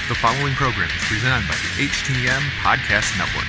The following program is presented by the HTM Podcast Network.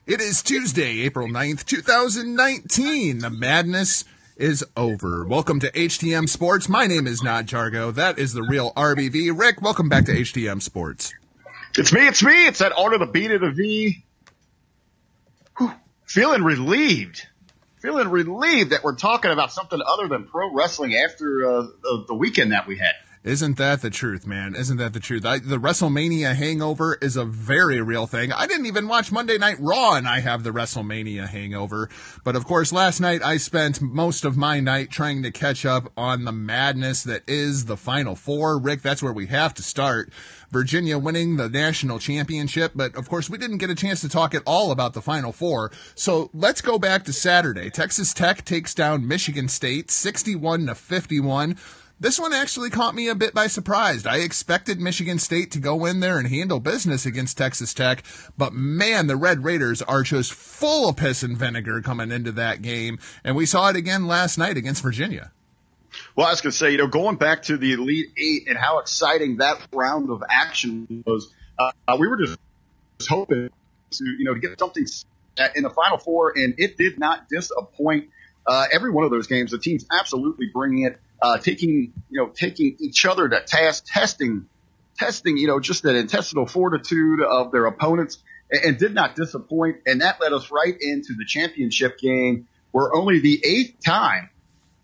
It is Tuesday, April 9th, 2019. The madness is over. Welcome to HTM Sports. My name is not Jargo. That is the real RBV. Rick, welcome back to HTM Sports. It's me. It's that R to the B to the V. Whew. Feeling relieved that we're talking about something other than pro wrestling after the weekend that we had. Isn't that the truth, man? Isn't that the truth? The WrestleMania hangover is a very real thing. I didn't even watch Monday Night Raw, and I have the WrestleMania hangover. But, of course, last night I spent most of my night trying to catch up on the madness that is the Final Four. Rick, that's where we have to start. Virginia winning the national championship, but, of course, we didn't get a chance to talk at all about the Final Four. So let's go back to Saturday. Texas Tech takes down Michigan State 61-51. This one actually caught me a bit by surprise. I expected Michigan State to go in there and handle business against Texas Tech, but man, the Red Raiders are just full of piss and vinegar coming into that game, and we saw it again last night against Virginia. Well, I was going to say, going back to the Elite Eight and how exciting that round of action was, we were just hoping to get something in the Final Four, and it did not disappoint. Every one of those games, the teams absolutely bringing it. Taking each other to task, testing, just the intestinal fortitude of their opponents, and did not disappoint. And that led us right into the championship game, where only the eighth time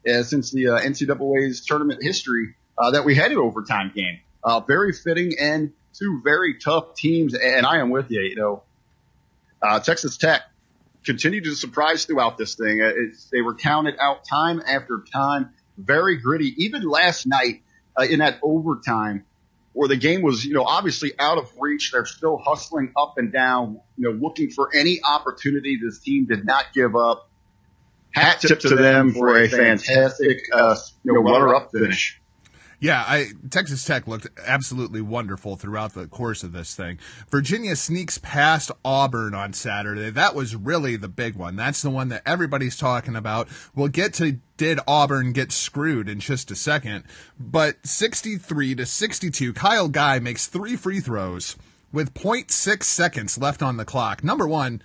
since the NCAA's tournament history that we had an overtime game. Very fitting, and two very tough teams. And I am with you. Texas Tech continued to surprise throughout this thing. They were counted out time after time. Very gritty. Even last night in that overtime where the game was, obviously out of reach, they're still hustling up and down, looking for any opportunity. This team did not give up. Hat tip to them for a fantastic runner-up finish. Yeah, Texas Tech looked absolutely wonderful throughout the course of this thing. Virginia sneaks past Auburn on Saturday. That was really the big one. That's the one that everybody's talking about. We'll get to did Auburn get screwed in just a second. But 63-62, Kyle Guy makes 3 free throws with 0.6 seconds left on the clock. Number one,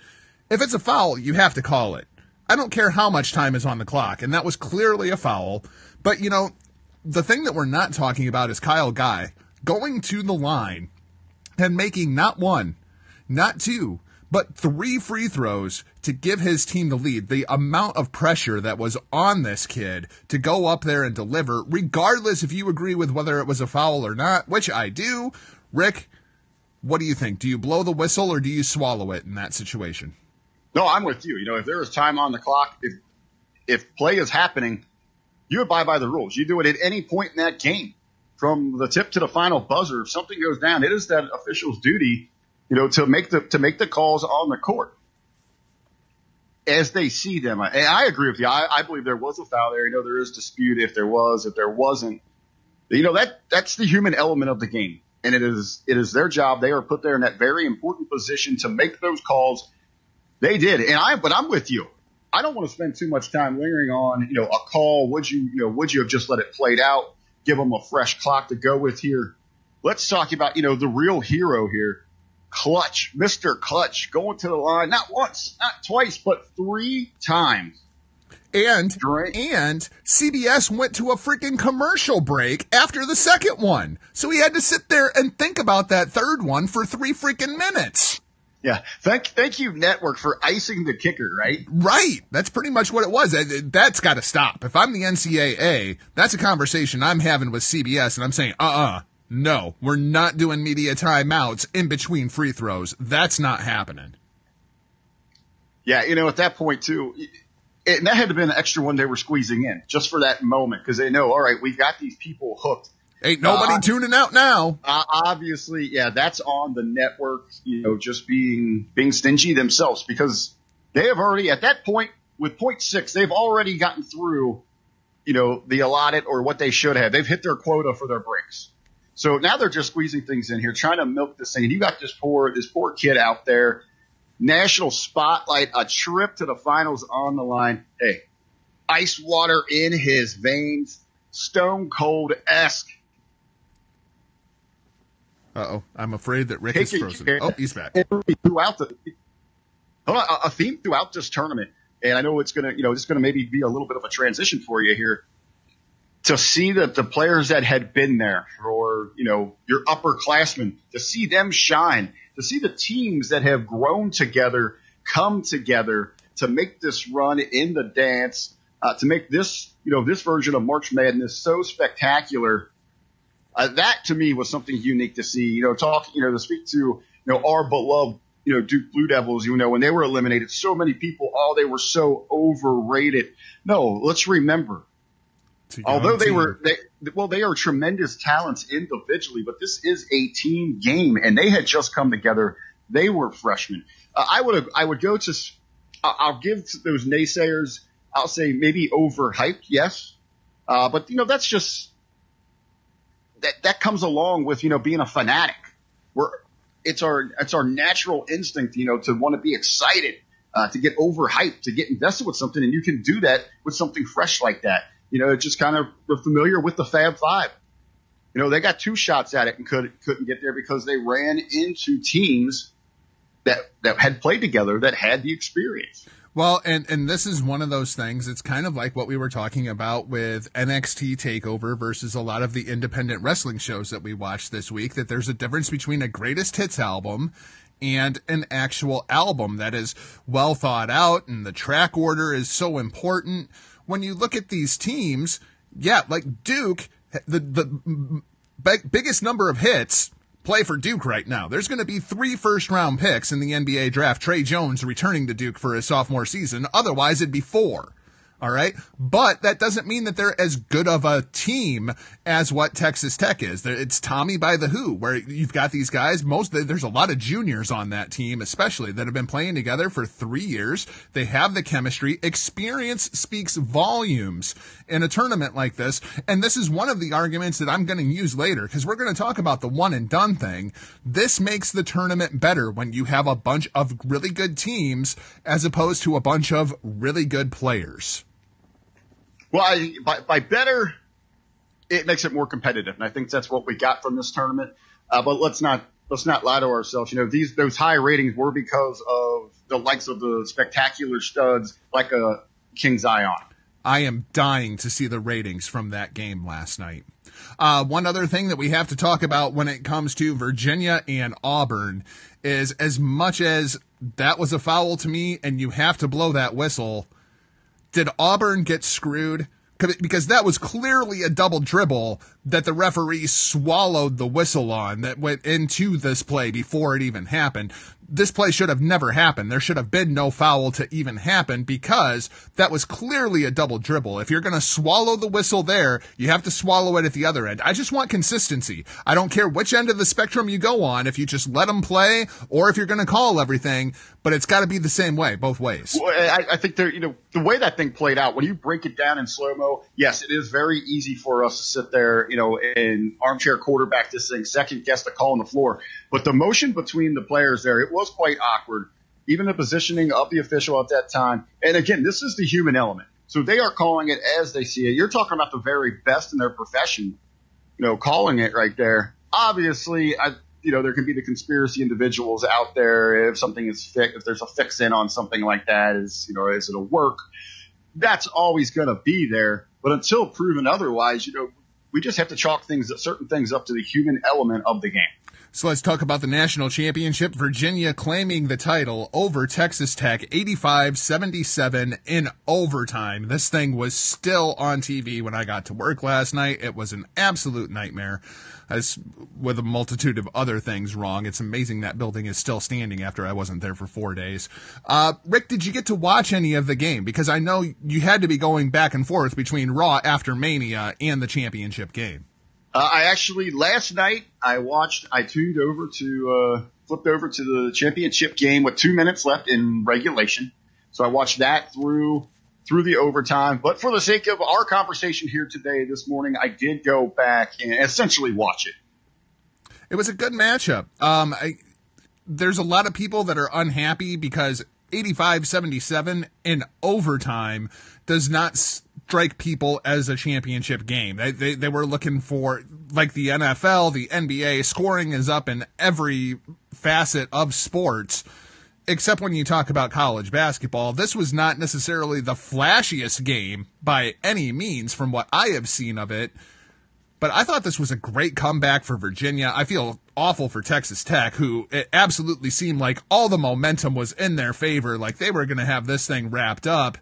if it's a foul, you have to call it. I don't care how much time is on the clock, and that was clearly a foul. But, the thing that we're not talking about is Kyle Guy going to the line and making not 1, not 2, but 3 free throws to give his team the lead. The amount of pressure that was on this kid to go up there and deliver, regardless if you agree with whether it was a foul or not, which I do. Rick, what do you think? Do you blow the whistle or do you swallow it in that situation? No, I'm with you. If there is time on the clock, if play is happening, you abide by the rules. You do it at any point in that game, from the tip to the final buzzer. If something goes down, it is that official's duty, to make the calls on the court as they see them. And I agree with you. I believe there was a foul there. There is dispute if there was, if there wasn't. That's the human element of the game, and it is their job. They are put there in that very important position to make those calls. They did, but I'm with you. I don't want to spend too much time lingering on, a call. Would you have just let it play out, give them a fresh clock to go with here? Let's talk about, the real hero here, Clutch, Mr. Clutch, going to the line, not once, not twice, but 3 times. And CBS went to a freaking commercial break after the second one. So he had to sit there and think about that third one for 3 freaking minutes. Yeah. Thank you, network, for icing the kicker, right? Right. That's pretty much what it was. That's got to stop. If I'm the NCAA, that's a conversation I'm having with CBS, and I'm saying, no, we're not doing media timeouts in between free throws. That's not happening. Yeah, at that point, too, and that had to have been an extra one they were squeezing in just for that moment because they know, all right, we've got these people hooked. Ain't nobody tuning out now. Obviously, yeah, that's on the network, just being stingy themselves because they have already, at that point, with 0.6, they've already gotten through, the allotted or what they should have. They've hit their quota for their breaks. So now they're just squeezing things in here, trying to milk this thing. And you got this poor kid out there, national spotlight, a trip to the finals on the line. Hey, ice water in his veins, stone cold-esque. Uh-oh, I'm afraid that Rick is frozen. Oh, he's back. A theme throughout this tournament, and I know it's gonna maybe be a little bit of a transition for you here, to see that the players that had been there for your upperclassmen, to see them shine, to see the teams that have grown together come together to make this run in the dance, to make this this version of March Madness so spectacular. That to me was something unique to see. To speak to our beloved Duke Blue Devils. When they were eliminated, so many people, they were so overrated. No, let's remember. Although they are tremendous talents individually, but this is a team game, and they had just come together. They were freshmen. I would go to. I'll give those naysayers. I'll say maybe overhyped, yes, but that's just. That comes along with, being a fanatic where it's our natural instinct, to want to be excited, to get overhyped, to get invested with something. And you can do that with something fresh like that. It's just kind of familiar with the Fab Five. They got 2 shots at it and couldn't get there because they ran into teams that had played together, that had the experience. Well, and this is one of those things. It's kind of like what we were talking about with NXT TakeOver versus a lot of the independent wrestling shows that we watched this week, that there's a difference between a greatest hits album and an actual album that is well thought out, and the track order is so important. When you look at these teams, yeah, like Duke, the biggest number of hits play for Duke right now. There's going to be 3 first-round picks in the NBA draft. Trey Jones returning to Duke for his sophomore season. Otherwise, it'd be 4. All right. But that doesn't mean that they're as good of a team as what Texas Tech is. It's Tommy by the Who, where you've got these guys. There's a lot of juniors on that team, especially that have been playing together for 3 years. They have the chemistry. Experience speaks volumes in a tournament like this. And this is one of the arguments that I'm going to use later, because we're going to talk about the one and done thing. This makes the tournament better when you have a bunch of really good teams as opposed to a bunch of really good players. Well, by better, it makes it more competitive, and I think that's what we got from this tournament. But let's not lie to ourselves. Those high ratings were because of the likes of the spectacular studs like a King Zion. I am dying to see the ratings from that game last night. One other thing that we have to talk about when it comes to Virginia and Auburn is, as much as that was a foul to me and you have to blow that whistle, did Auburn get screwed? Because that was clearly a double dribble that the referee swallowed the whistle on, that went into this play before it even happened. This play should have never happened. There should have been no foul to even happen, because that was clearly a double dribble. If you're going to swallow the whistle there, you have to swallow it at the other end. I just want consistency. I don't care which end of the spectrum you go on, if you just let them play or if you're going to call everything, but it's got to be the same way, both ways. Well, I think the way that thing played out, when you break it down in slow-mo, yes, it is very easy for us to sit there, and armchair quarterback this thing, second guess the call on the floor. But the motion between the players there, it was quite awkward. Even the positioning of the official at that time. And again, this is the human element. So they are calling it as they see it. You're talking about the very best in their profession, calling it right there. Obviously, there can be the conspiracy individuals out there if something is if there's a fix in on something like that, is it'll work. that's always going to be there. But until proven otherwise, we just have to chalk certain things up to the human element of the game. So let's talk about the national championship. Virginia claiming the title over Texas Tech, 85-77 in overtime. This thing was still on TV when I got to work last night. It was an absolute nightmare, as with a multitude of other things wrong. It's amazing that building is still standing after I wasn't there for 4 days. Rick, did you get to watch any of the game? Because I know you had to be going back and forth between Raw after Mania and the championship game. Last night, flipped over to the championship game with 2 minutes left in regulation. So I watched that through the overtime. But for the sake of our conversation here today, this morning, I did go back and essentially watch it. It was a good matchup. There's a lot of people that are unhappy because 85-77 in overtime does not strike people as a championship game. They were looking for, like the NFL, the NBA, scoring is up in every facet of sports, except when you talk about college basketball. This was not necessarily the flashiest game by any means from what I have seen of it, but I thought this was a great comeback for Virginia. I feel awful for Texas Tech, who it absolutely seemed like all the momentum was in their favor, like they were going to have this thing wrapped up.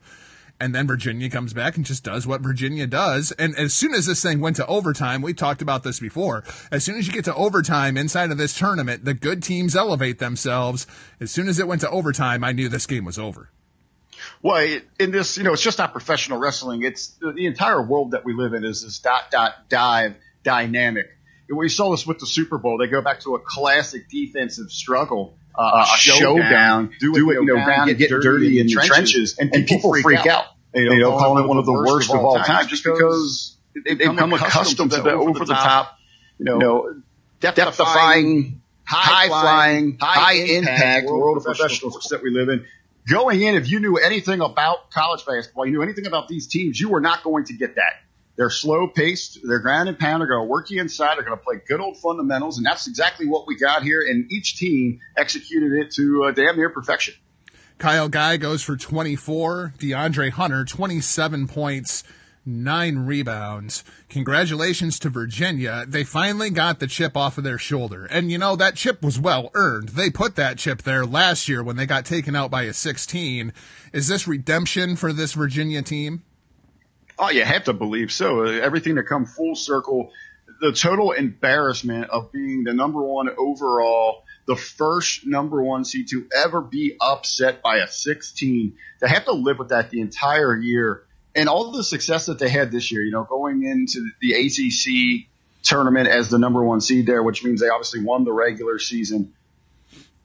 And then Virginia comes back and just does what Virginia does. And as soon as this thing went to overtime, we talked about this before, as soon as you get to overtime inside of this tournament, the good teams elevate themselves. As soon as it went to overtime, I knew this game was over. Well, in this, it's just not professional wrestling. It's the entire world that we live in is this dive dynamic. And we saw this with the Super Bowl. They go back to a classic defensive struggle. A showdown, do it down, get dirty in the trenches, and people freak out. Calling it one of the worst of all time, just because they've become accustomed to the over the top, death-defying, high-flying, high-impact world of professional sports that we live in. Going in, if you knew anything about college basketball, you knew anything about these teams, you were not going to get that. They're slow-paced. They're ground and pound. They're going to work you inside. They're going to play good old fundamentals, and that's exactly what we got here, and each team executed it to damn near perfection. Kyle Guy goes for 24. DeAndre Hunter, 27 points, 9 rebounds. Congratulations to Virginia. They finally got the chip off of their shoulder. And, that chip was well earned. They put that chip there last year when they got taken out by a 16. Is this redemption for this Virginia team? Oh, you have to believe so. Everything to come full circle. The total embarrassment of being the number one overall, the first number one seed to ever be upset by a 16, to have to live with that the entire year, and all the success that they had this year, going into the ACC tournament as the number one seed there, which means they obviously won the regular season,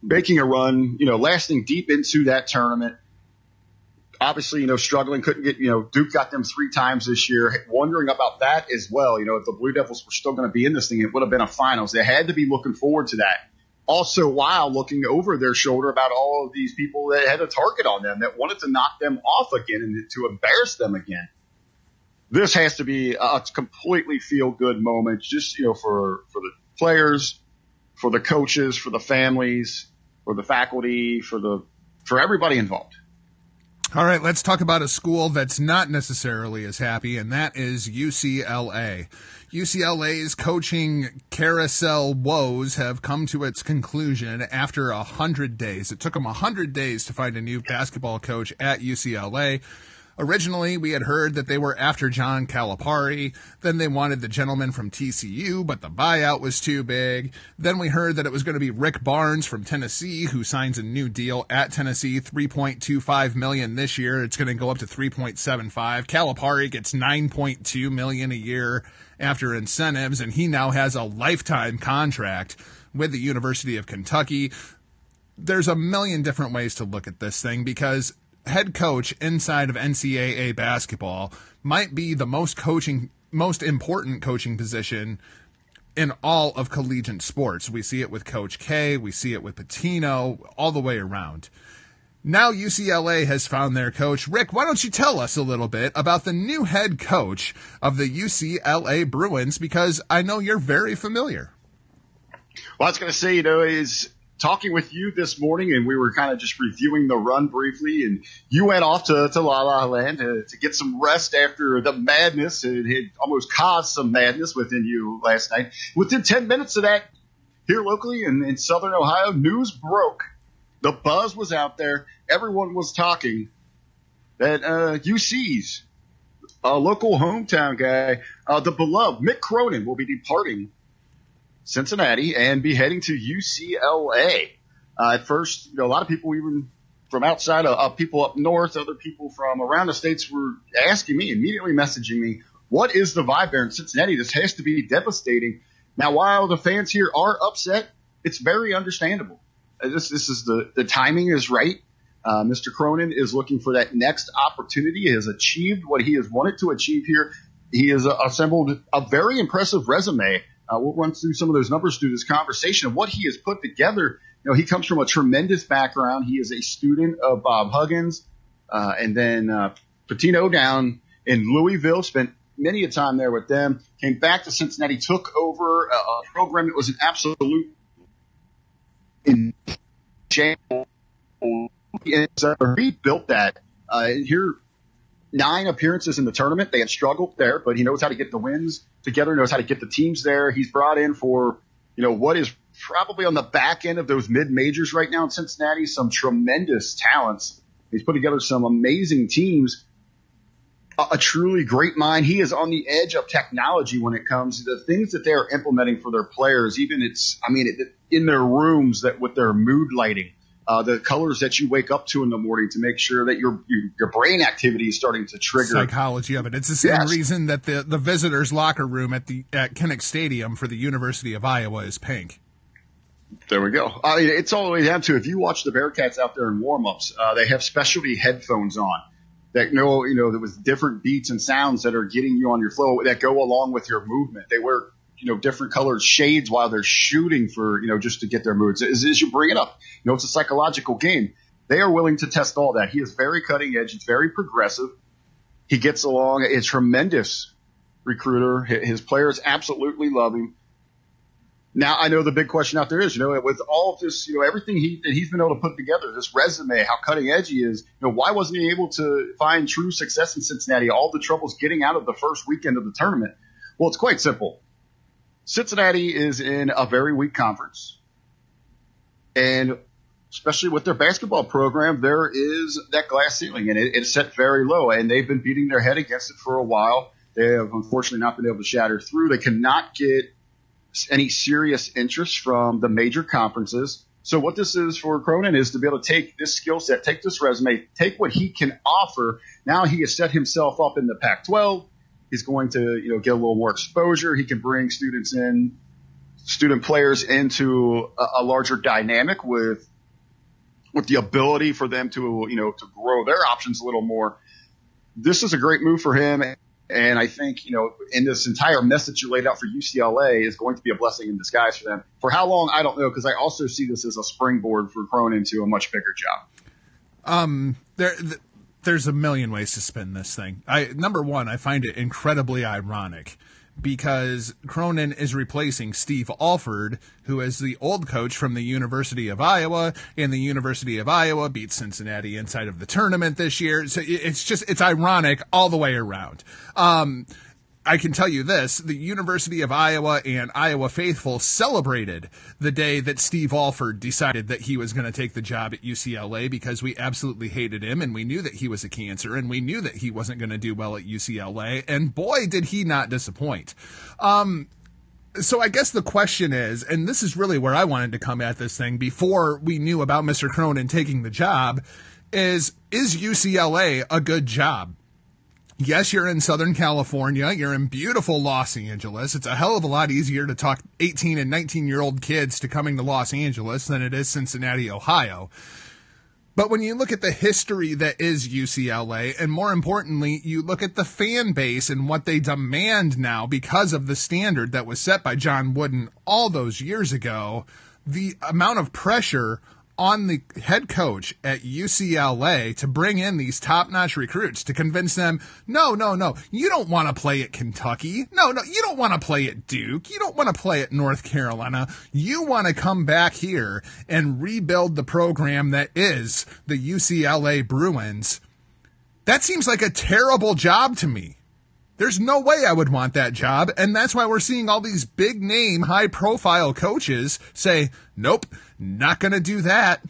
making a run, lasting deep into that tournament. Obviously, struggling, couldn't get, Duke got them 3 times this year. Wondering about that as well. If the Blue Devils were still going to be in this thing, it would have been a finals. They had to be looking forward to that. Also, while looking over their shoulder about all of these people that had a target on them, that wanted to knock them off again and to embarrass them again. This has to be a completely feel-good moment, just, for the players, for the coaches, for the families, for the faculty, for everybody involved. All right, let's talk about a school that's not necessarily as happy, and that is UCLA. UCLA's coaching carousel woes have come to its conclusion after 100 days. It took them 100 days to find a new basketball coach at UCLA. Originally, we had heard that they were after John Calipari. Then they wanted the gentleman from TCU, but the buyout was too big. Then we heard that it was going to be Rick Barnes from Tennessee, who signs a new deal at Tennessee, $3.25 million this year. It's going to go up to $3.75. Calipari gets $9.2 million a year after incentives, and he now has a lifetime contract with the University of Kentucky. There's a million different ways to look at this thing, because head coach inside of NCAA basketball might be the most important coaching position in all of collegiate sports. We see it with Coach K, we see it with Pitino, all the way around. Now UCLA has found their coach. Rick, why don't you tell us a little bit about the new head coach of the UCLA Bruins, because I know you're very familiar. Well, I was going to say, talking with you this morning, and we were kind of just reviewing the run briefly, and you went off to La La Land to get some rest after the madness. It had almost caused some madness within you last night. Within 10 minutes of that, here locally in Southern Ohio, news broke. The buzz was out there. Everyone was talking that UC's local hometown guy, the beloved Mick Cronin, will be departing Cincinnati and be heading to UCLA. At first, a lot of people, even from outside of people up north, other people from around the states were asking me, immediately messaging me, what is the vibe there in Cincinnati? This has to be devastating. Now, while the fans here are upset, it's very understandable. This is the timing is right. Mr. Cronin is looking for that next opportunity. He has achieved what he has wanted to achieve here. He has assembled a very impressive resume. We'll run through some of those numbers through this conversation of what he has put together. You know, he comes from a tremendous background. He is a student of Bob Huggins, and then Patino down in Louisville, spent many a time there with them, came back to Cincinnati, took over a program that was an absolute in shambles. He rebuilt that. Here, 9 appearances in the tournament. They had struggled there, but he knows how to get the wins together, knows how to get the teams there. He's brought in for, what is probably on the back end of those mid-majors right now in Cincinnati, some tremendous talents. He's put together some amazing teams. A truly great mind. He is on the edge of technology when it comes to the things that they are implementing for their players. Even in their rooms that with their mood lighting. The colors that you wake up to in the morning to make sure that your brain activity is starting to trigger. Psychology of it. It's the same reason that the visitors' locker room at Kinnick Stadium for the University of Iowa is pink. There we go. It's all the way down to, if you watch the Bearcats out there in warm-ups, they have specialty headphones on that there was different beats and sounds that are getting you on your flow that go along with your movement. They wear different colored shades while they're shooting for, just to get their moods. As you bring it up, it's a psychological game. They are willing to test all that. He is very cutting edge. He's very progressive. He gets along. A tremendous recruiter. His players absolutely love him. Now, I know the big question out there is, with all of this, everything he's been able to put together, this resume, how cutting edge he is, why wasn't he able to find true success in Cincinnati? All the troubles getting out of the first weekend of the tournament. Well, it's quite simple. Cincinnati is in a very weak conference, and especially with their basketball program, there is that glass ceiling, and it's set very low, and they've been beating their head against it for a while. They have unfortunately not been able to shatter through. They cannot get any serious interest from the major conferences. So what this is for Cronin is to be able to take this skill set, take this resume, take what he can offer. Now he has set himself up in the Pac-12. He's going to, get a little more exposure. He can bring student players into a larger dynamic with the ability for them to, to grow their options a little more. This is a great move for him. And I think, in this entire mess that you laid out for UCLA is going to be a blessing in disguise for them. For how long, I don't know, because I also see this as a springboard for Cronin to a much bigger job. There's a million ways to spin this thing. Number one, I find it incredibly ironic because Cronin is replacing Steve Alford, who is the old coach from the University of Iowa, and the University of Iowa beat Cincinnati inside of the tournament this year. So it's ironic all the way around. I can tell you this, the University of Iowa and Iowa faithful celebrated the day that Steve Alford decided that he was going to take the job at UCLA because we absolutely hated him and we knew that he was a cancer and we knew that he wasn't going to do well at UCLA, and boy, did he not disappoint. So I guess the question is, and this is really where I wanted to come at this thing before we knew about Mr. Cronin taking the job, is UCLA a good job? Yes, you're in Southern California. You're in beautiful Los Angeles. It's a hell of a lot easier to talk 18 and 19-year-old kids to coming to Los Angeles than it is Cincinnati, Ohio. But when you look at the history that is UCLA, and more importantly, you look at the fan base and what they demand now because of the standard that was set by John Wooden all those years ago, the amount of pressure on the head coach at UCLA to bring in these top-notch recruits to convince them, no, you don't want to play at Kentucky. No, you don't want to play at Duke. You don't want to play at North Carolina. You want to come back here and rebuild the program that is the UCLA Bruins. That seems like a terrible job to me. There's no way I would want that job, and that's why we're seeing all these big-name, high-profile coaches say, nope, not going to do that.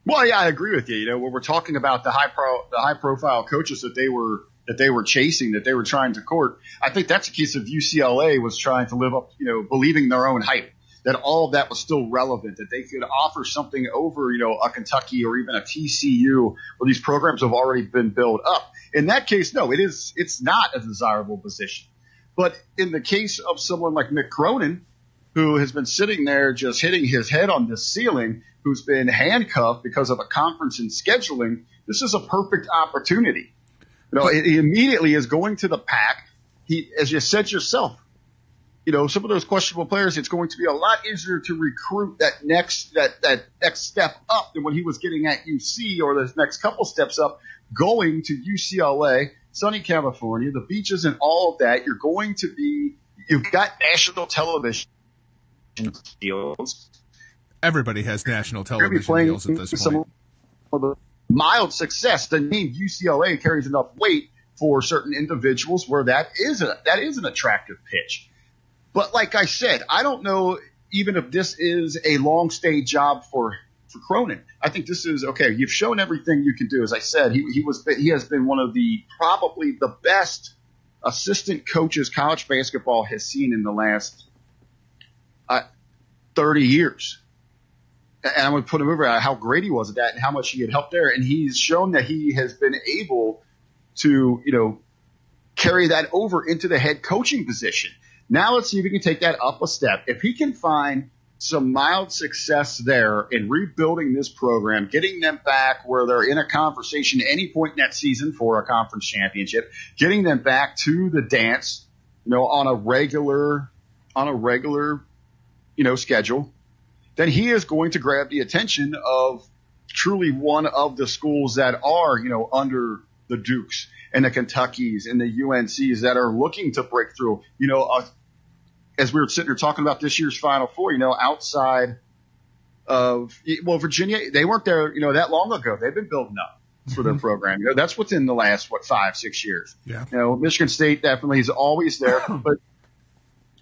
Well, yeah, I agree with you. You know, when we're talking about the high-profile coaches that they were chasing, that they were trying to court, I think that's a case of UCLA was trying to live up, believing their own hype, that all of that was still relevant, that they could offer something over, a Kentucky or even a TCU where these programs have already been built up. In that case, no, it's not a desirable position. But in the case of someone like Mick Cronin, who has been sitting there just hitting his head on this ceiling, who's been handcuffed because of a conference in scheduling, this is a perfect opportunity. He immediately is going to the Pac. He, as you said yourself, some of those questionable players, it's going to be a lot easier to recruit that next step up than when he was getting at UC or those next couple steps up. Going to UCLA, sunny California, the beaches and all of that, you've got national television deals. Everybody has national television deals at this point. Some of the mild success. The name UCLA carries enough weight for certain individuals where that is an attractive pitch. But like I said, I don't know even if this is a long stay job for Cronin. I think this is okay. You've shown everything you can do. As I said, he has been one of probably the best assistant coaches college basketball has seen in the last 30 years. And I'm going to put him over how great he was at that and how much he had helped there. And he's shown that he has been able to, carry that over into the head coaching position. Now let's see if he can take that up a step. If he can find some mild success there in rebuilding this program, getting them back where they're in a conversation at any point in that season for a conference championship, getting them back to the dance, on a regular, schedule, then he is going to grab the attention of truly one of the schools that are, under the Dukes and the Kentuckys and the UNCs that are looking to break through, as we were sitting here talking about this year's Final Four, outside of Virginia, they weren't there, that long ago. They've been building up for their program. That's within the last 5-6 years. Yeah. Michigan State definitely is always there,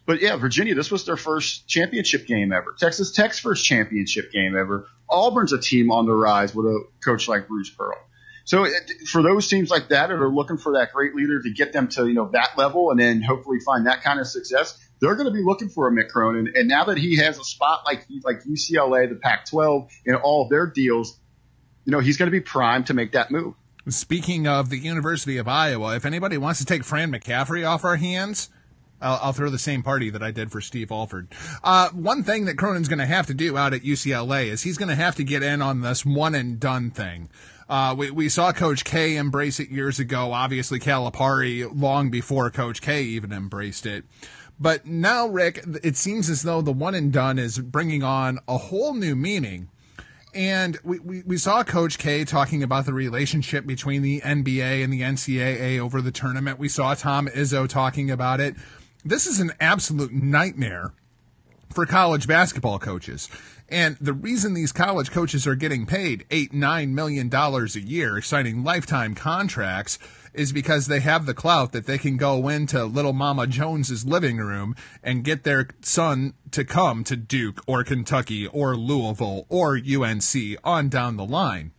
but yeah, Virginia, this was their first championship game ever. Texas Tech's first championship game ever. Auburn's a team on the rise with a coach like Bruce Pearl. So for those teams like that are looking for that great leader to get them to that level and then hopefully find that kind of success, they're going to be looking for a Mick Cronin. And now that he has a spot like UCLA, the Pac-12, and all of their deals, he's going to be primed to make that move. Speaking of the University of Iowa, if anybody wants to take Fran McCaffrey off our hands, I'll throw the same party that I did for Steve Alford. One thing that Cronin's going to have to do out at UCLA is he's going to have to get in on this one-and-done thing. We saw Coach K embrace it years ago. Obviously, Calipari long before Coach K even embraced it. But now, Rick, it seems as though the one and done is bringing on a whole new meaning. And we saw Coach K talking about the relationship between the NBA and the NCAA over the tournament. We saw Tom Izzo talking about it. This is an absolute nightmare for college basketball coaches. And the reason these college coaches are getting paid $8-9 million a year, signing lifetime contracts, is because they have the clout that they can go into little Mama Jones's living room and get their son to come to Duke or Kentucky or Louisville or UNC on down the line.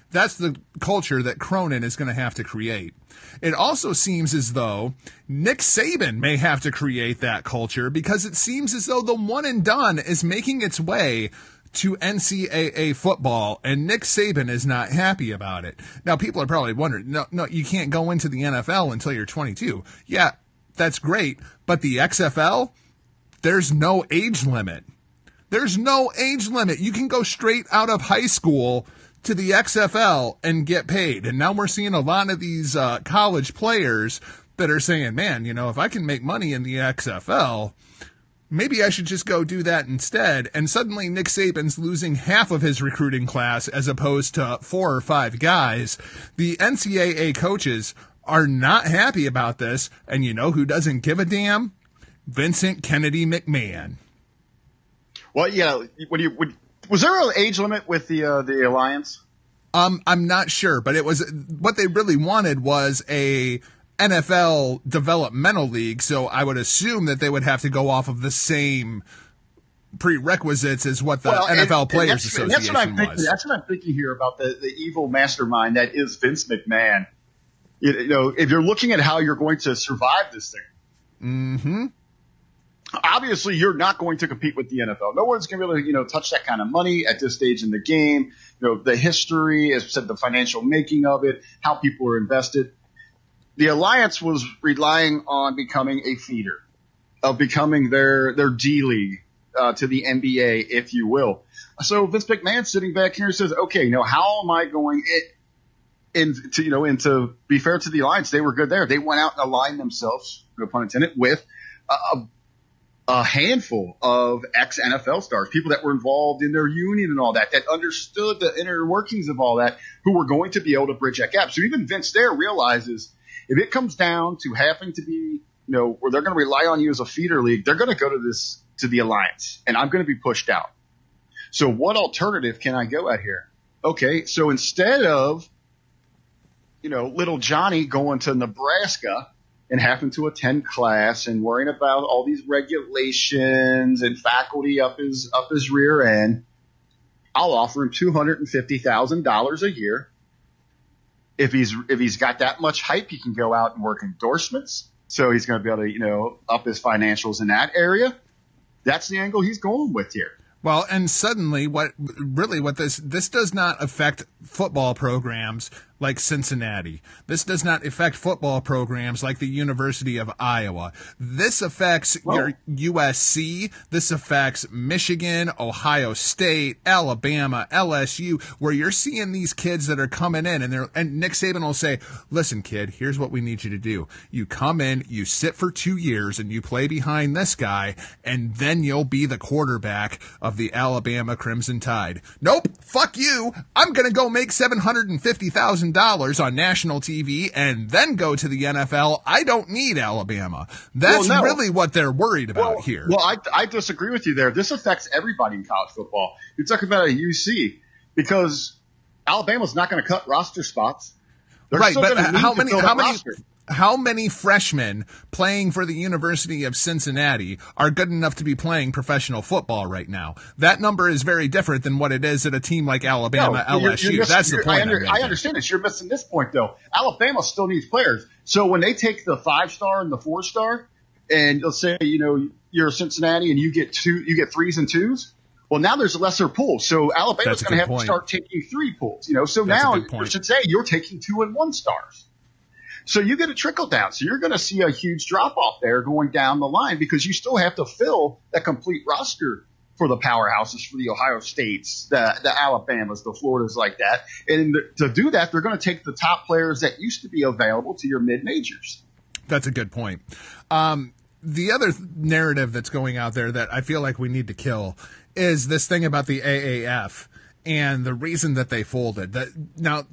That's the culture that Cronin is going to have to create. It also seems as though Nick Saban may have to create that culture because it seems as though the one and done is making its way to NCAA football, and Nick Saban is not happy about it. Now, people are probably wondering, no, you can't go into the NFL until you're 22. Yeah, that's great, but the XFL, there's no age limit. There's no age limit. You can go straight out of high school to the XFL and get paid. And now we're seeing a lot of these college players that are saying, man, if I can make money in the XFL, maybe I should just go do that instead. And suddenly Nick Saban's losing half of his recruiting class as opposed to 4 or 5 guys. The NCAA coaches are not happy about this. And you know who doesn't give a damn? Vincent Kennedy McMahon. Well, yeah. Was there an age limit with the alliance? I'm not sure, but it was what they really wanted was a NFL developmental league. So I would assume that they would have to go off of the same prerequisites as what the NFL Players Association was. That's what I'm thinking here about the evil mastermind that is Vince McMahon. You know, if you're looking at how you're going to survive this thing, obviously you're not going to compete with the NFL. No one's going to really, touch that kind of money at this stage in the game. The history, as I said, the financial making of it, how people are invested. The alliance was relying on becoming a feeder, of becoming their D League to the NBA, if you will. So Vince McMahon sitting back here and says, okay, how am I going to be fair to the alliance? They were good there. They went out and aligned themselves, no pun intended, with a handful of ex-NFL stars, people that were involved in their union and all that understood the inner workings of all that, who were going to be able to bridge that gap. So even Vince there realizes if it comes down to having to be, where they're going to rely on you as a feeder league, they're going to go to the alliance, and I'm going to be pushed out. So what alternative can I go at here? Okay, so instead of, little Johnny going to Nebraska and having to attend class and worrying about all these regulations and faculty up his rear end, I'll offer him $250,000 a year. If he's got that much hype, he can go out and work endorsements. So he's going to be able to, up his financials in that area. That's the angle he's going with here. Well, and suddenly what this does not affect football programs like Cincinnati. This does not affect football programs like the University of Iowa. This affects your USC. This affects Michigan, Ohio State, Alabama, LSU, where you're seeing these kids that are coming in and Nick Saban will say, listen, kid, here's what we need you to do. You come in, you sit for 2 years and you play behind this guy, and then you'll be the quarterback of the Alabama Crimson Tide. Nope. Fuck you. I'm going to go make $750,000 on national TV and then go to the NFL. I don't need Alabama. That's really what they're worried about here. Well, I disagree with you there. This affects everybody in college football. You're talking about a UC because Alabama's not going to cut roster spots. They're right, but how many freshmen playing for the University of Cincinnati are good enough to be playing professional football right now? That number is very different than what it is at a team like Alabama, LSU. That's the point. I understand it. You're missing this point, though. Alabama still needs players. So when they take the 5-star and the 4-star, and let's say you're Cincinnati and you get 3s and 2s. Well, now there's a lesser pool. So Alabama's going to have to start taking 3 pools. So now you should say you're taking 2 and 1 stars. So you get a trickle down. So you're going to see a huge drop off there going down the line because you still have to fill that complete roster for the powerhouses, for the Ohio States, the Alabamas, the Floridas like that. And to do that, they're going to take the top players that used to be available to your mid-majors. That's a good point. The other narrative that's going out there that I feel like we need to kill is this thing about the AAF. And the reason that they folded. Now,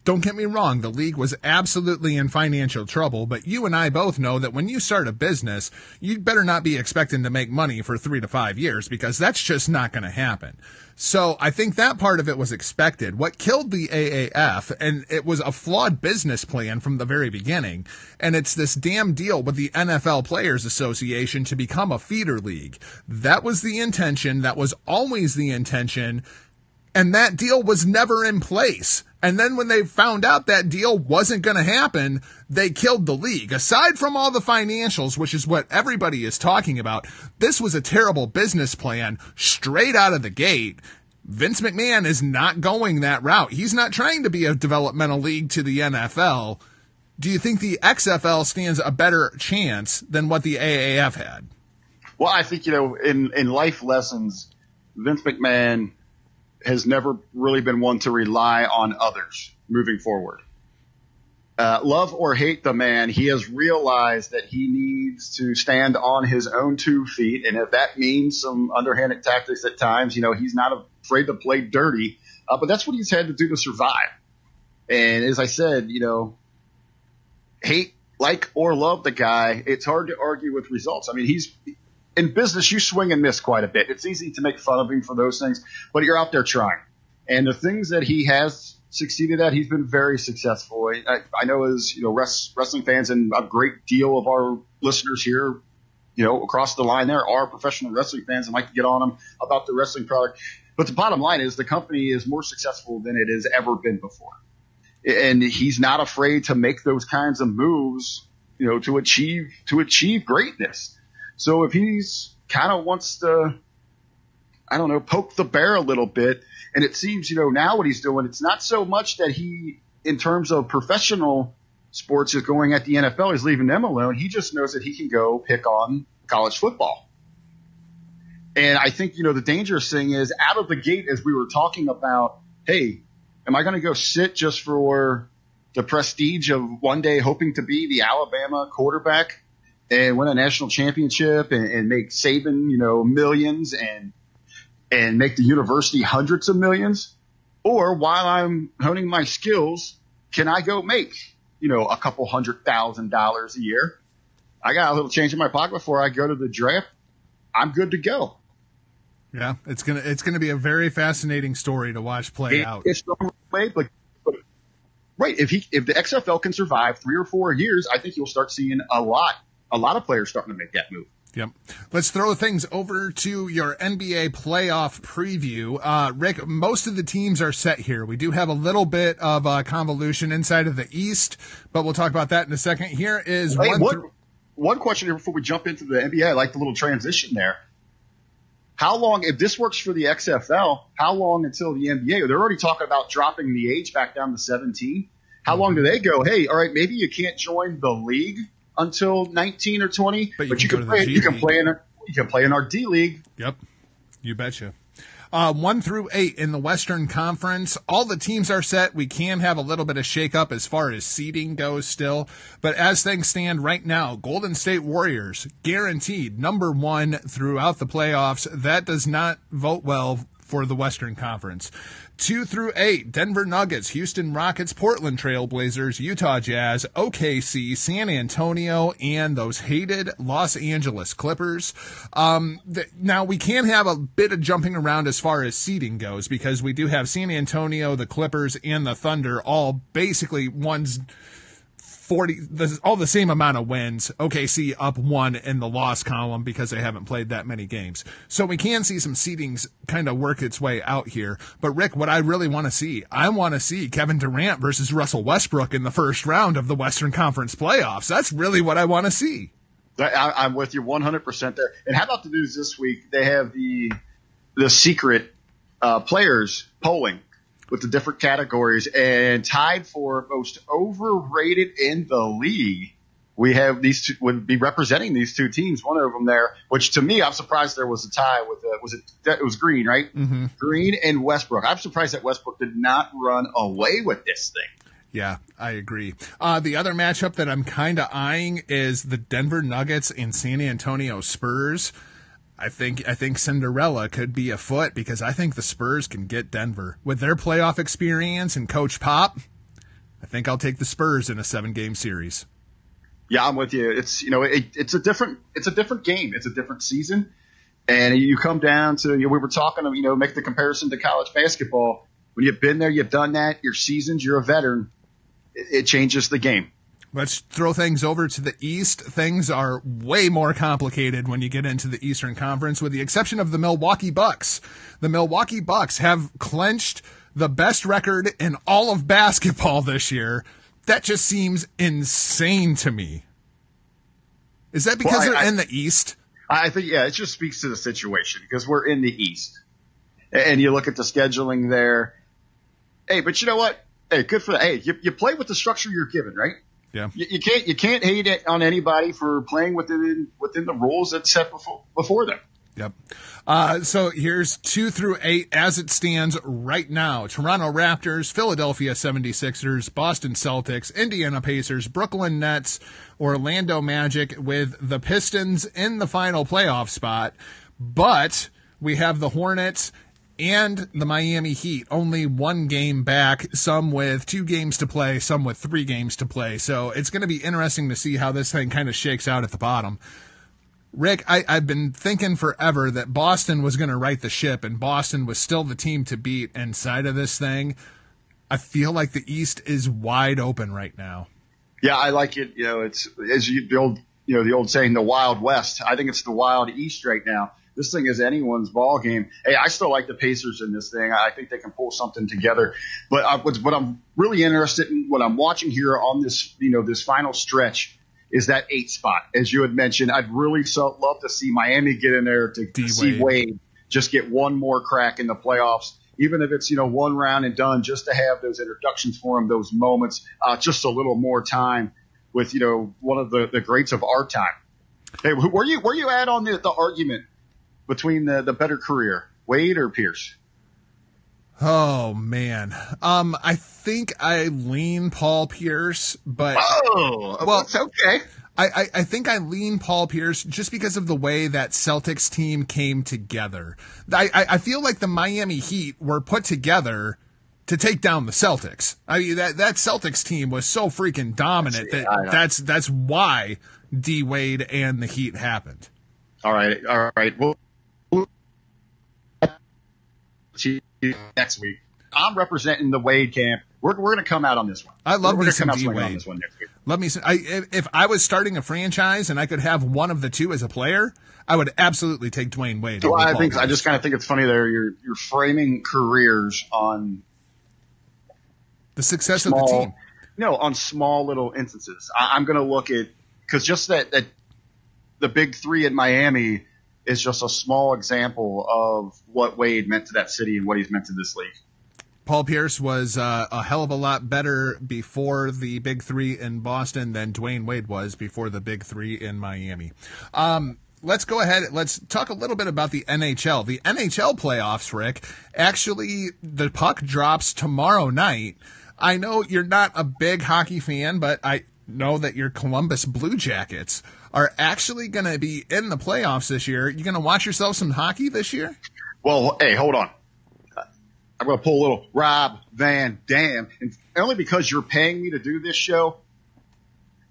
don't get me wrong, the league was absolutely in financial trouble, but you and I both know that when you start a business, you better not be expecting to make money for 3 to 5 years because that's just not going to happen. So I think that part of it was expected. What killed the AAF, and it was a flawed business plan from the very beginning, and it's this damn deal with the NFL Players Association to become a feeder league. That was the intention. That was always the intention. And that deal was never in place. And then when they found out that deal wasn't going to happen, they killed the league. Aside from all the financials, which is what everybody is talking about, this was a terrible business plan straight out of the gate. Vince McMahon is not going that route. He's not trying to be a developmental league to the NFL. Do you think the XFL stands a better chance than what the AAF had? Well, I think, in life lessons, Vince McMahon has never really been one to rely on others moving forward. love or hate the man, he has realized that he needs to stand on his own 2 feet. And if that means some underhanded tactics at times, he's not afraid to play dirty. But that's what he's had to do to survive. And as I said, hate, like, or love the guy, it's hard to argue with results. I mean, he's in business, you swing and miss quite a bit. It's easy to make fun of him for those things, but you're out there trying. And the things that he has succeeded at, he's been very successful. I know as wrestling fans, and a great deal of our listeners here, across the line there are professional wrestling fans and like to get on them about the wrestling product. But the bottom line is the company is more successful than it has ever been before. And he's not afraid to make those kinds of moves, to achieve greatness. So if he's kind of wants to, poke the bear a little bit, and it seems, now what he's doing, it's not so much that he, in terms of professional sports, is going at the NFL, he's leaving them alone. He just knows that he can go pick on college football. And I think, the dangerous thing is out of the gate, as we were talking about, hey, am I going to go sit just for the prestige of one day hoping to be the Alabama quarterback and win a national championship and make Saban, millions and make the university hundreds of millions? Or while I'm honing my skills, can I go make, a couple $100,000 a year? I got a little change in my pocket before I go to the draft. I'm good to go. Yeah, it's gonna be a very fascinating story to watch play out. It's the way, but right. If the XFL can survive 3 or 4 years, I think you'll start seeing a lot of players starting to make that move. Yep. Let's throw things over to your NBA playoff preview. Rick, most of the teams are set here. We do have a little bit of convolution inside of the East, but we'll talk about that in a second. Here is one question here before we jump into the NBA. I like the little transition there. How long, if this works for the XFL, how long until the NBA? They're already talking about dropping the age back down to 17. How long do they go, hey, all right, maybe you can't join the league until 19 or 20, but you can play in our D League. Yep, you betcha. 1 through 8 in the Western Conference. All the teams are set. We can have a little bit of shakeup as far as seeding goes still. But as things stand right now, Golden State Warriors guaranteed number 1 throughout the playoffs. That does not vote well for the Western Conference. 2 through 8, Denver Nuggets, Houston Rockets, Portland Trail Blazers, Utah Jazz, OKC, San Antonio, and those hated Los Angeles Clippers. Now, we can have a bit of jumping around as far as seeding goes because we do have San Antonio, the Clippers, and the Thunder all basically one's 40, all the same amount of wins. OKC up 1 in the loss column because they haven't played that many games. So we can see some seedings kind of work its way out here. But Rick, what I really want to see, I want to see Kevin Durant versus Russell Westbrook in the first round of the Western Conference playoffs. That's really what I want to see. I'm with you 100% there. And how about the news this week? They have the secret players polling with the different categories, and tied for most overrated in the league. We have these two would be representing these two teams. One of them there, which to me, I'm surprised there was a tie with it was Green, right? Mm-hmm. Green and Westbrook. I'm surprised that Westbrook did not run away with this thing. Yeah, I agree. The other matchup that I'm kind of eyeing is the Denver Nuggets and San Antonio Spurs. I think Cinderella could be afoot because I think the Spurs can get Denver. With their playoff experience and Coach Pop, I think I'll take the Spurs in a 7-game series. Yeah, I'm with you. It's it's a different game. It's a different season. And you come down to, we were talking, make the comparison to college basketball. When you've been there, you've done that, you're seasoned, you're a veteran, it changes the game. Let's throw things over to the East. Things are way more complicated when you get into the Eastern Conference, with the exception of the Milwaukee Bucks. The Milwaukee Bucks have clinched the best record in all of basketball this year. That just seems insane to me. Is that because they're in the East? I think, yeah, it just speaks to the situation because we're in the East. And you look at the scheduling there. Hey, but you know what? Hey, good for that. Hey, you play with the structure you're given, right? Yeah. You can't hate it on anybody for playing within the rules that's set before them. Yep. So here's 2 through 8 as it stands right now. Toronto Raptors, Philadelphia 76ers, Boston Celtics, Indiana Pacers, Brooklyn Nets, Orlando Magic, with the Pistons in the final playoff spot. But we have the Hornets and the Miami Heat only 1 game back, some with 2 games to play, some with 3 games to play. So it's going to be interesting to see how this thing kind of shakes out at the bottom. Rick, I've been thinking forever that Boston was going to right the ship, and Boston was still the team to beat inside of this thing. I feel like the East is wide open right now. Yeah, I like it. It's the old saying, the Wild West. I think it's the Wild East right now. This thing is anyone's ball game. Hey, I still like the Pacers in this thing. I think they can pull something together. But what I'm really interested in, what I'm watching here on this, this final stretch, is that 8 spot. As you had mentioned, I'd really love to see Miami get in there to see Wade just get one more crack in the playoffs, even if it's, 1 round and done, just to have those introductions for him, those moments, just a little more time with, one of the greats of our time. Hey, where you at on the argument between the better career, Wade or Pierce? Oh, man. I think I lean Paul Pierce, but... Oh, well, it's okay. I think I lean Paul Pierce just because of the way that Celtics team came together. I feel like the Miami Heat were put together to take down the Celtics. I mean, that Celtics team was so freaking dominant that's why D Wade and the Heat happened. All right. Well, next week, I'm representing the Wade camp. We're going to come out on this one. I love me some D Wade on this one next week. Love me some. If I was starting a franchise and I could have one of the two as a player, I would absolutely take Dwayne Wade. Well, I just kind of think it's funny there. You're framing careers on the success of the team. No, on small little instances. I'm going to look at, because just that the big 3 in Miami is just a small example of what Wade meant to that city and what he's meant to this league. Paul Pierce was a hell of a lot better before the big 3 in Boston than Dwayne Wade was before the big 3 in Miami. Let's go ahead. Let's talk a little bit about the NHL. The NHL playoffs, Rick. Actually, the puck drops tomorrow night. I know you're not a big hockey fan, but I know that your Columbus Blue Jackets are actually going to be in the playoffs this year. You going to watch yourself some hockey this year? Well, hey, hold on. I'm going to pull a little Rob Van Dam, and only because you're paying me to do this show.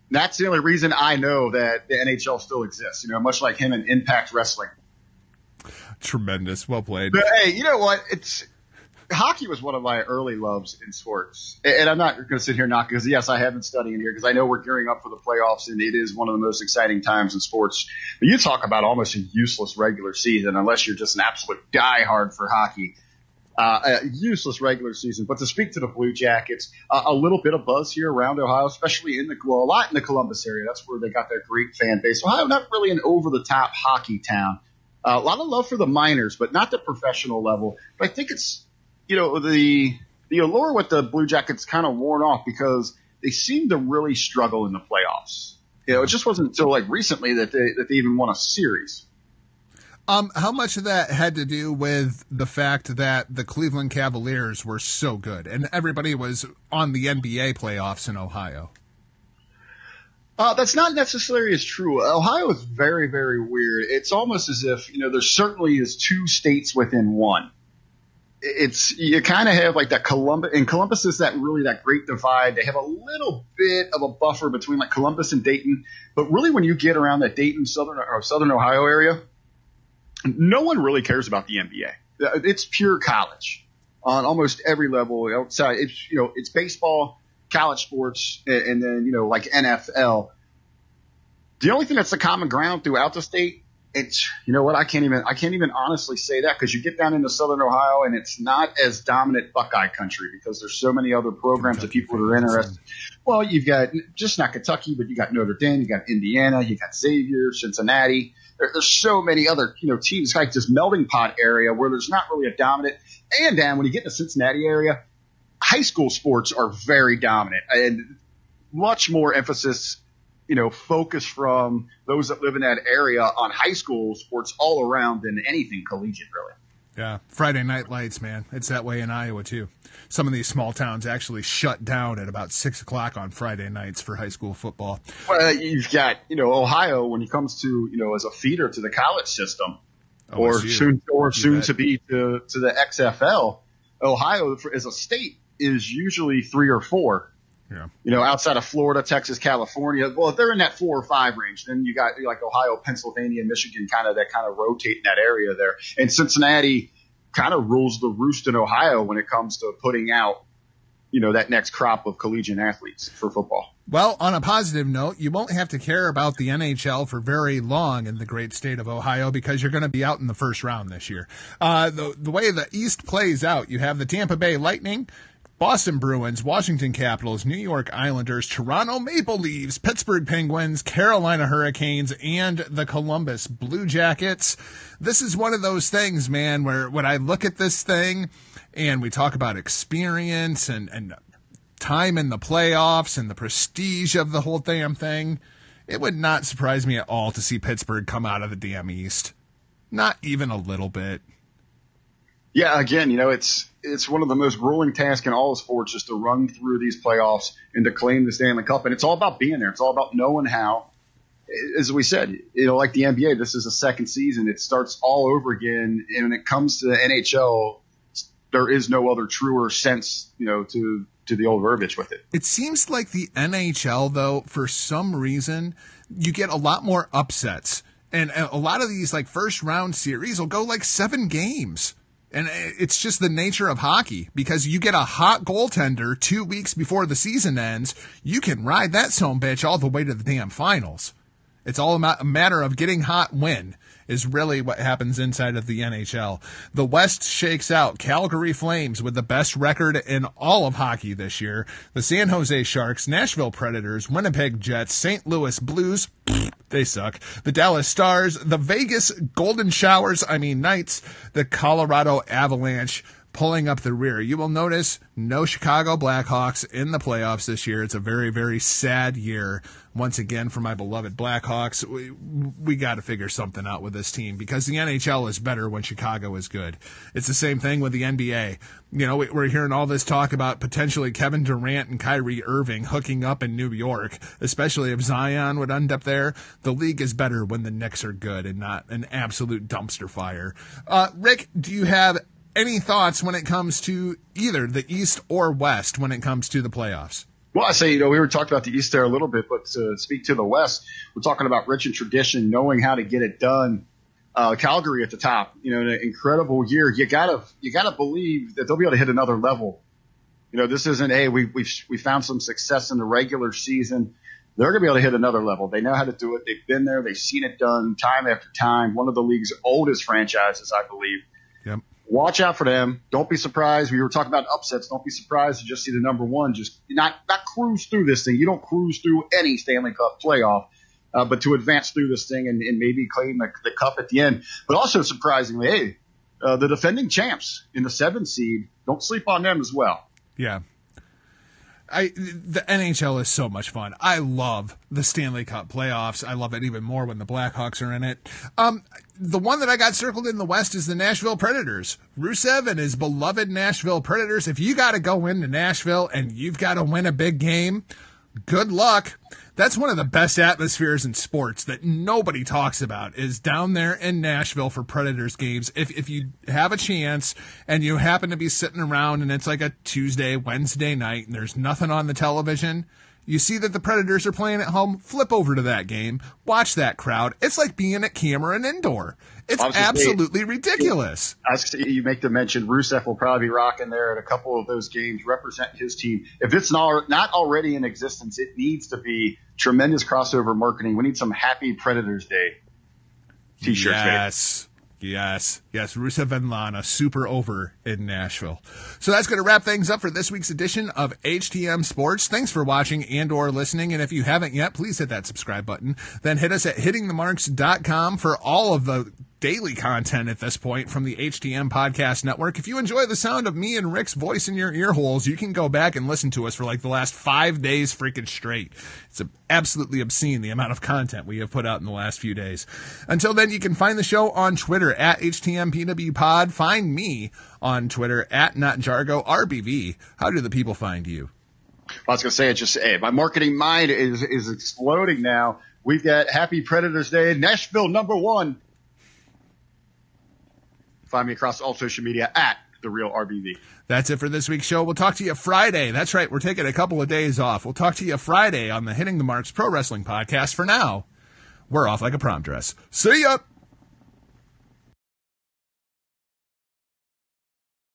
That's the only reason I know that the NHL still exists, much like him in Impact Wrestling. Tremendous. Well played. But hey, you know what? Hockey was one of my early loves in sports. And I'm not going to sit here and knock, because yes, I have been studying here because I know we're gearing up for the playoffs, and it is one of the most exciting times in sports. But you talk about almost a useless regular season unless you're just an absolute diehard for hockey. A useless regular season. But to speak to the Blue Jackets, a little bit of buzz here around Ohio, especially a lot in the Columbus area. That's where they got their great fan base. Ohio, not really an over-the-top hockey town. A lot of love for the minors, but not the professional level. But I think it's, the allure with the Blue Jackets kind of worn off because they seem to really struggle in the playoffs. It just wasn't until recently that they even won a series. How much of that had to do with the fact that the Cleveland Cavaliers were so good and everybody was on the NBA playoffs in Ohio? That's not necessarily as true. Ohio is very, very weird. It's almost as if, there certainly is 2 states within one. You kind of have that Columbus, and Columbus is that great divide. They have a little bit of a buffer between Columbus and Dayton, but really when you get around that Dayton, Southern Ohio area, no one really cares about the NBA. It's pure college on almost every level outside. It's baseball, college sports, and then, NFL. The only thing that's the common ground throughout the state, it's, I can't even honestly say that, because you get down into Southern Ohio and it's not as dominant Buckeye country because there's so many other programs that people are interested. Well, you've got just not Kentucky, but you got Notre Dame, you got Indiana, you got Xavier, Cincinnati. There's so many other, teams, this melting pot area where there's not really a dominant. And Dan, when you get in the Cincinnati area, high school sports are very dominant and much more emphasis, focus from those that live in that area on high school sports all around than anything collegiate, really. Yeah, Friday night lights, man. It's that way in Iowa, too. Some of these small towns actually shut down at about 6 o'clock on Friday nights for high school football. Well, you've got, Ohio, when it comes to, as a feeder to the college system, or soon to be to the XFL, Ohio as a state is usually 3 or 4. Yeah. Outside of Florida, Texas, California. Well, if they're in that 4 or 5 range, then you got like Ohio, Pennsylvania, Michigan, kind of rotate in that area there. And Cincinnati kind of rules the roost in Ohio when it comes to putting out, that next crop of collegiate athletes for football. Well, on a positive note, you won't have to care about the NHL for very long in the great state of Ohio because you're going to be out in the first round this year. The way the East plays out, you have the Tampa Bay Lightning, Boston Bruins, Washington Capitals, New York Islanders, Toronto Maple Leafs, Pittsburgh Penguins, Carolina Hurricanes, and the Columbus Blue Jackets. This is one of those things, man, where when I look at this thing and we talk about experience and time in the playoffs and the prestige of the whole damn thing, it would not surprise me at all to see Pittsburgh come out of the damn East. Not even a little bit. Yeah, again, it's one of the most grueling tasks in all of sports just to run through these playoffs and to claim the Stanley Cup. And it's all about being there. It's all about knowing how. As we said, like the NBA, this is a second season. It starts all over again. And when it comes to the NHL, there is no other truer sense, to the old verbiage with it. It seems like the NHL, though, for some reason, you get a lot more upsets. And a lot of these first round series will go 7 games. And it's just the nature of hockey because you get a hot goaltender 2 weeks before the season ends. You can ride that sumbitch all the way to the damn finals. It's all a matter of getting hot win is really what happens inside of the NHL. The West shakes out. Calgary Flames with the best record in all of hockey this year. The San Jose Sharks, Nashville Predators, Winnipeg Jets, St. Louis Blues, they suck. The Dallas Stars, the Vegas Golden Knights, the Colorado Avalanche pulling up the rear. You will notice no Chicago Blackhawks in the playoffs this year. It's a very, very sad year once again for my beloved Blackhawks. We got to figure something out with this team because the NHL is better when Chicago is good. It's the same thing with the NBA. We're hearing all this talk about potentially Kevin Durant and Kyrie Irving hooking up in New York, especially if Zion would end up there. The league is better when the Knicks are good and not an absolute dumpster fire. Rick, do you have any thoughts when it comes to either the East or West when it comes to the playoffs? Well, I say, we were talking about the East there a little bit, but to speak to the West, we're talking about rich in tradition, knowing how to get it done. Calgary at the top, an incredible year. You gotta believe that they'll be able to hit another level. This isn't, hey, we found some success in the regular season. They're going to be able to hit another level. They know how to do it. They've been there. They've seen it done time after time. One of the league's oldest franchises, I believe. Yep. Watch out for them. Don't be surprised. We were talking about upsets. Don't be surprised to just see the number one. Just not cruise through this thing. You don't cruise through any Stanley Cup playoff, but to advance through this thing and maybe claim the cup at the end. But also surprisingly, hey, the defending champs in the 7th seed, don't sleep on them as well. Yeah. The NHL is so much fun. I love the Stanley Cup playoffs. I love it even more when the Blackhawks are in it. The one that I got circled in the West is the Nashville Predators. Rusev and his beloved Nashville Predators. If you got to go into Nashville and you've got to win a big game, good luck. That's one of the best atmospheres in sports that nobody talks about is down there in Nashville for Predators games. If you have a chance and you happen to be sitting around and it's like a Tuesday, Wednesday night and there's nothing on the television, you see that the Predators are playing at home, flip over to that game, watch that crowd. It's like being at Cameron Indoor. It's absolutely ridiculous. You make the mention, Rusev will probably be rocking there at a couple of those games, represent his team. If it's not already in existence, it needs to be tremendous crossover marketing. We need some Happy Predators Day t-shirts. Yes. Rusev and Lana, super over in Nashville. So that's going to wrap things up for this week's edition of HTM Sports. Thanks for watching and or listening. And if you haven't yet, please hit that subscribe button. Then hit us at hittingthemarks.com for all of the daily content at this point from the HTM Podcast Network. If you enjoy the sound of me and Rick's voice in your ear holes, you can go back and listen to us for like the last 5 days freaking straight. It's absolutely obscene, the amount of content we have put out in the last few days. Until then, you can find the show on Twitter at HTMPWPod. Find me on Twitter at NotJargoRBV. How do the people find you? I was going to say, my marketing mind is exploding now. We've got Happy Predators Day, Nashville #1. Find me across all social media at The Real RBV. That's it for this week's show. We'll talk to you Friday. That's right, we're taking a couple of days off. We'll talk to you Friday on the Hitting the Marks Pro Wrestling Podcast. For now, we're off like a prom dress. See ya!